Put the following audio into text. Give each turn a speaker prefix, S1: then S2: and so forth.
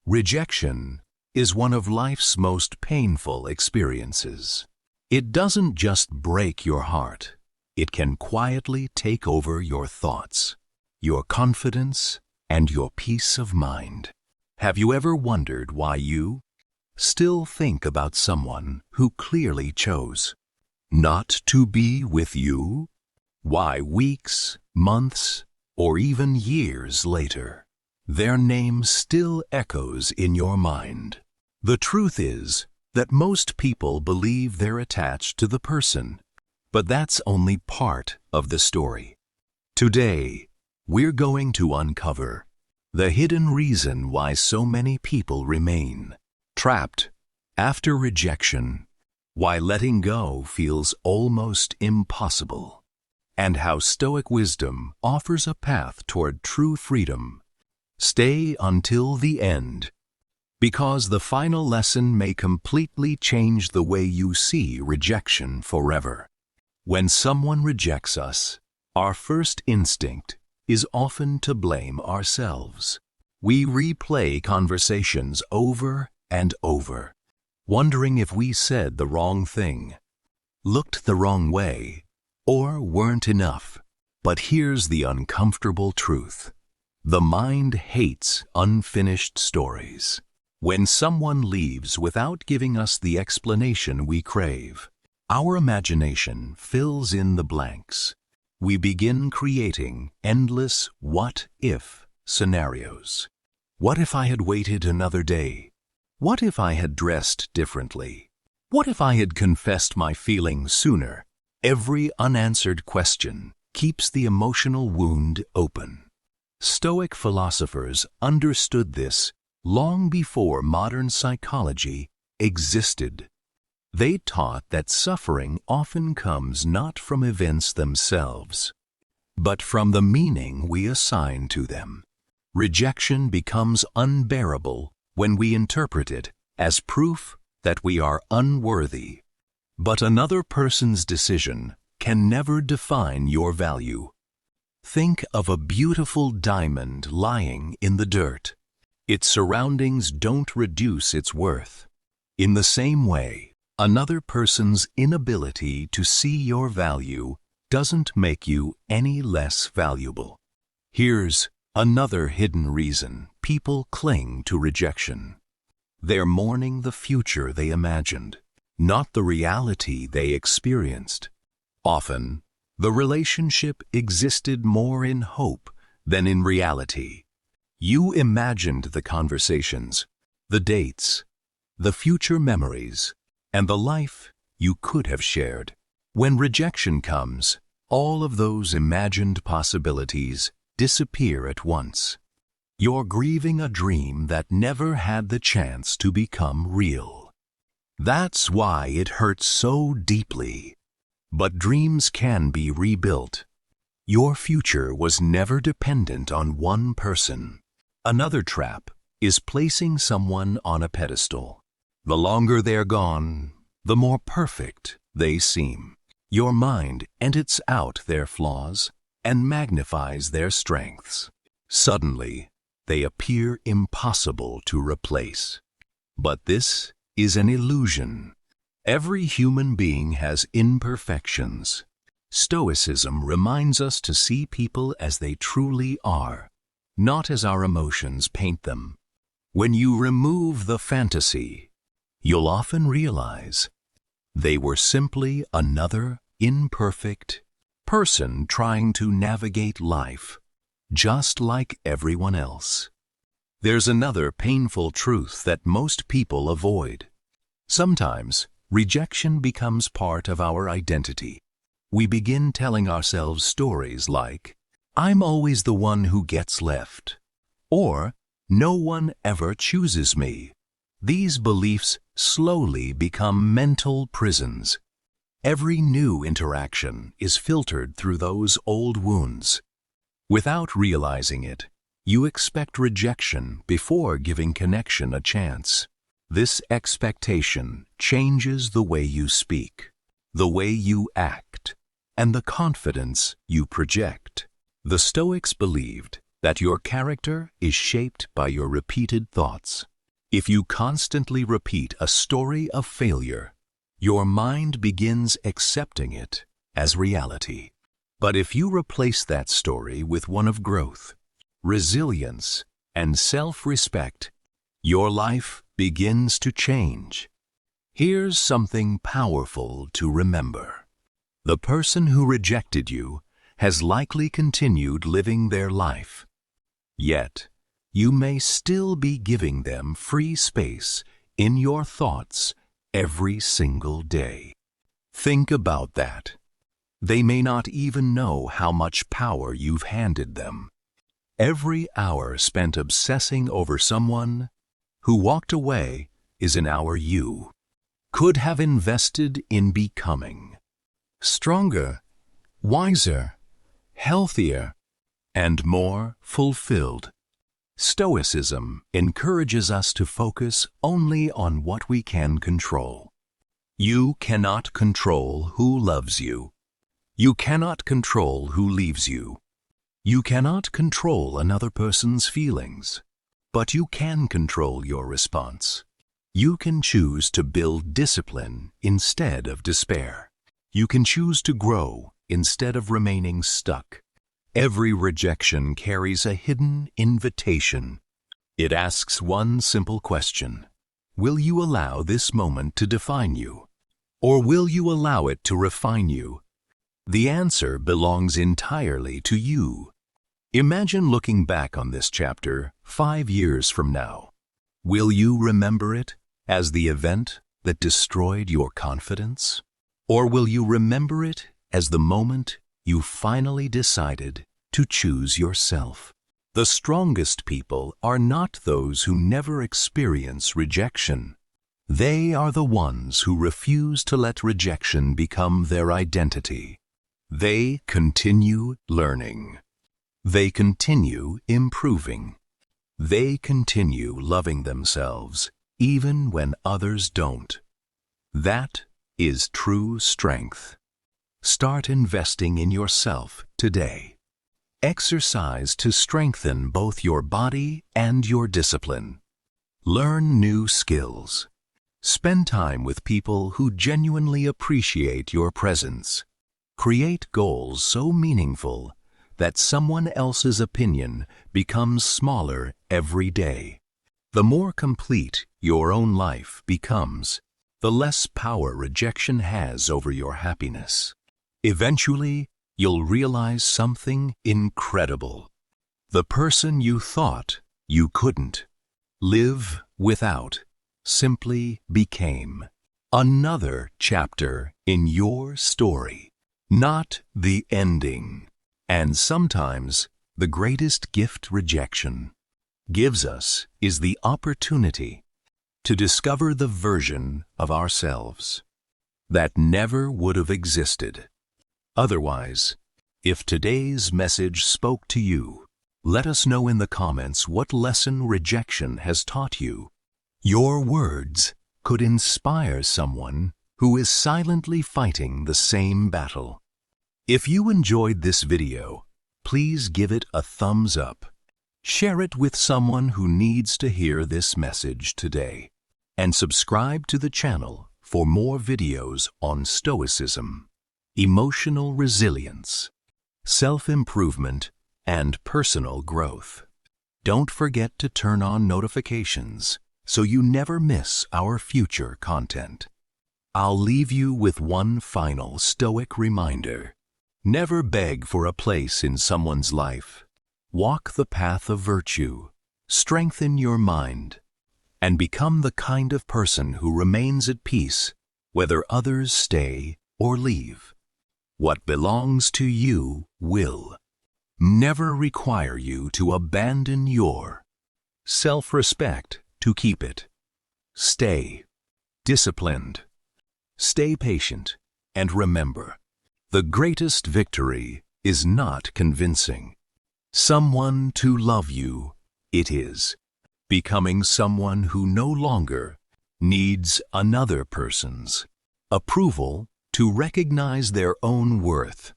S1: Rejection is one of life's most painful experiences. It doesn't just break your heart. It can quietly take over your thoughts, your confidence, and your peace of mind. Have you ever wondered why you still think about someone who clearly chose not to be with you? Why weeks, months, or even years later, their name still echoes in your mind? The truth is that most people believe they're attached to the person, but that's only part of the story. Today, we're going to uncover the hidden reason why so many people remain trapped after rejection, why letting go feels almost impossible, and how Stoic wisdom offers a path toward true freedom. Stay until the end, because the final lesson may completely change the way you see rejection forever. When someone rejects us, our first instinct is often to blame ourselves. We replay conversations over and over, wondering if we said the wrong thing, looked the wrong way, or weren't enough. But here's the uncomfortable truth. The mind hates unfinished stories. When someone leaves without giving us the explanation we crave, our imagination fills in the blanks. We begin creating endless what-if scenarios. What if I had waited another day? What if I had dressed differently? What if I had confessed my feelings sooner? Every unanswered question keeps the emotional wound open. Stoic philosophers understood this long before modern psychology existed. They taught that suffering often comes not from events themselves, but from the meaning we assign to them. Rejection becomes unbearable when we interpret it as proof that we are unworthy. But another person's decision can never define your value. Think of a beautiful diamond lying in the dirt. Its surroundings don't reduce its worth. In the same way, another person's inability to see your value doesn't make you any less valuable. Here's another hidden reason people cling to rejection. They're mourning the future they imagined, not the reality they experienced. Often, the relationship existed more in hope than in reality. You imagined the conversations, the dates, the future memories, and the life you could have shared. When rejection comes, all of those imagined possibilities disappear at once. You're grieving a dream that never had the chance to become real. That's why it hurts so deeply. But dreams can be rebuilt. Your future was never dependent on one person. Another trap is placing someone on a pedestal. The longer they're gone, the more perfect they seem. Your mind edits out their flaws and magnifies their strengths. Suddenly, they appear impossible to replace. But this is an illusion. Every human being has imperfections. Stoicism reminds us to see people as they truly are, not as our emotions paint them. When you remove the fantasy, you'll often realize they were simply another imperfect person trying to navigate life, just like everyone else. There's another painful truth that most people avoid. Sometimes, rejection becomes part of our identity. We begin telling ourselves stories like, "I'm always the one who gets left," or "No one ever chooses me." These beliefs slowly become mental prisons. Every new interaction is filtered through those old wounds. Without realizing it, you expect rejection before giving connection a chance. This expectation changes the way you speak, the way you act, and the confidence you project. The Stoics believed that your character is shaped by your repeated thoughts. If you constantly repeat a story of failure, your mind begins accepting it as reality. But if you replace that story with one of growth, resilience, and self-respect, your life begins to change. Here's something powerful to remember. The person who rejected you has likely continued living their life. Yet, you may still be giving them free space in your thoughts every single day. Think about that. They may not even know how much power you've handed them. Every hour spent obsessing over someone who walked away is an hour you could have invested in becoming stronger, wiser, healthier, and more fulfilled. Stoicism encourages us to focus only on what we can control. You cannot control who loves you. You cannot control who leaves you. You cannot control another person's feelings, but you can control your response. You can choose to build discipline instead of despair. You can choose to grow instead of remaining stuck. Every rejection carries a hidden invitation. It asks one simple question: will you allow this moment to define you? Or will you allow it to refine you? The answer belongs entirely to you. Imagine looking back on this chapter 5 years from now. Will you remember it as the event that destroyed your confidence? Or will you remember it as the moment you finally decided to choose yourself? The strongest people are not those who never experience rejection. They are the ones who refuse to let rejection become their identity. They continue learning. They continue improving. They continue loving themselves even when others don't. That is true strength. Start investing in yourself today. Exercise to strengthen both your body and your discipline. Learn new skills. Spend time with people who genuinely appreciate your presence. Create goals so meaningful that someone else's opinion becomes smaller every day. The more complete your own life becomes, the less power rejection has over your happiness. Eventually, you'll realize something incredible. The person you thought you couldn't live without simply became another chapter in your story, not the ending. And sometimes the greatest gift rejection gives us is the opportunity to discover the version of ourselves that never would have existed otherwise. If today's message spoke to you, let us know in the comments what lesson rejection has taught you. Your words could inspire someone who is silently fighting the same battle. If you enjoyed this video, please give it a thumbs up. Share it with someone who needs to hear this message today. And subscribe to the channel for more videos on Stoicism, emotional resilience, self-improvement, and personal growth. Don't forget to turn on notifications so you never miss our future content. I'll leave you with one final Stoic reminder. Never beg for a place in someone's life. Walk the path of virtue, strengthen your mind, and become the kind of person who remains at peace whether others stay or leave. What belongs to you will never require you to abandon your self-respect to keep it. Stay disciplined, stay patient, and remember, the greatest victory is not convincing someone to love you. It is becoming someone who no longer needs another person's approval to recognize their own worth.